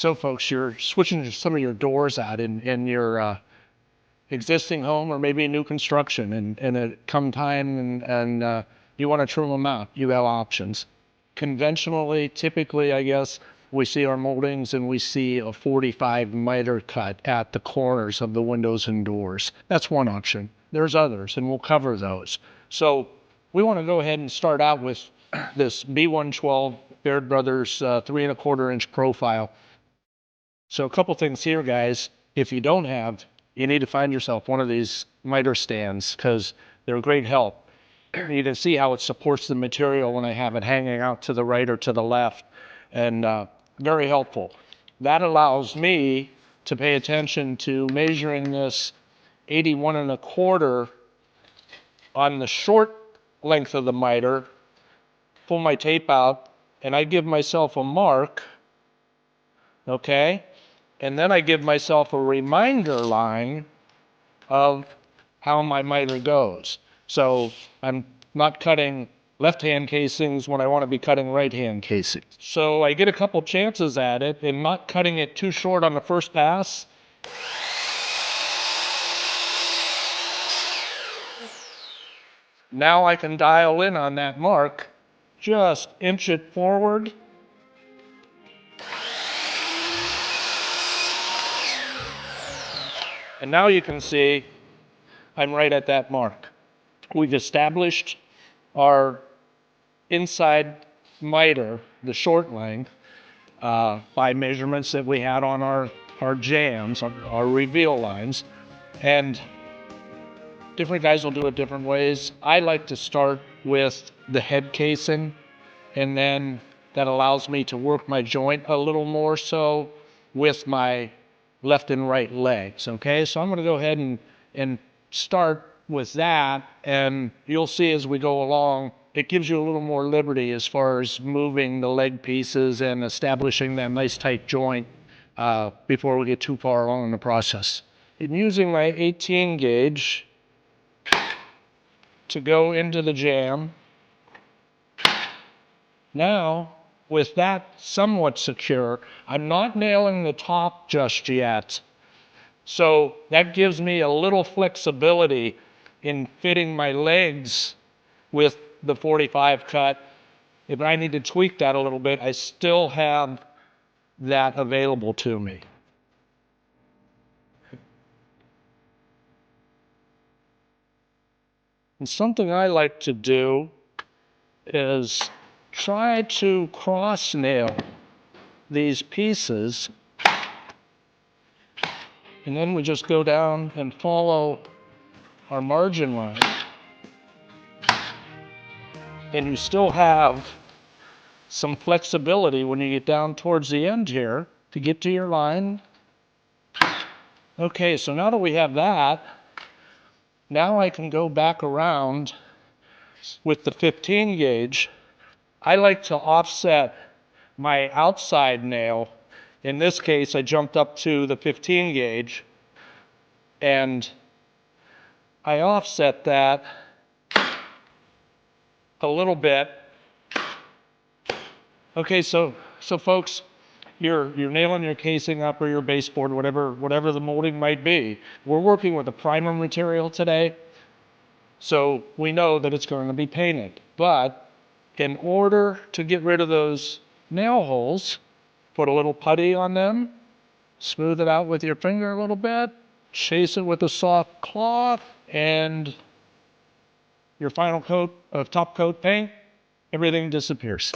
So folks, you're switching some of your doors out in your existing home or maybe new construction, and it come time and you want to trim them out. You have options. Conventionally, typically, I guess, we see our moldings and we see a 45 miter cut at the corners of the windows and doors. That's one option. There's others, and we'll cover those. So we want to go ahead and start out with this B112 Baird Brothers 3¼ inch profile. So a couple things here, guys. If you don't have, you need to find yourself one of these miter stands because they're a great help. You can see how it supports the material when I have it hanging out to the right or to the left, and very helpful. That allows me to pay attention to measuring this 81¼ on the short length of the miter, pull my tape out, and I give myself a mark, okay? And then I give myself a reminder line of how my miter goes. So I'm not cutting left-hand casings when I want to be cutting right-hand casings. So I get a couple chances at it and not cutting it too short on the first pass. Now I can dial in on that mark, just inch it forward. And now you can see I'm right at that mark. We've established our inside miter, the short length, by measurements that we had on our jams, our reveal lines. And different guys will do it different ways. I like to start with the head casing, and then that allows me to work my joint a little more so with my left and right legs, okay? So I'm gonna go ahead and start with that, and you'll see as we go along, it gives you a little more liberty as far as moving the leg pieces and establishing that nice tight joint before we get too far along in the process. And using my 18 gauge to go into the jam, now, with that somewhat secure, I'm not nailing the top just yet. So that gives me a little flexibility in fitting my legs with the 45 cut. If I need to tweak that a little bit, I still have that available to me. And something I like to do is try to cross nail these pieces, and then we just go down and follow our margin line. And you still have some flexibility when you get down towards the end here to get to your line. Okay, so now that we have that, now I can go back around with the 15 gauge. I like to offset my outside nail. In this case, I jumped up to the 15 gauge and I offset that a little bit. Okay, so folks, you're nailing your casing up or your baseboard, whatever the molding might be. We're working with a primer material today, so we know that it's going to be painted. But in order to get rid of those nail holes, put a little putty on them, smooth it out with your finger a little bit, chase it with a soft cloth, and your final coat of top coat paint, everything disappears.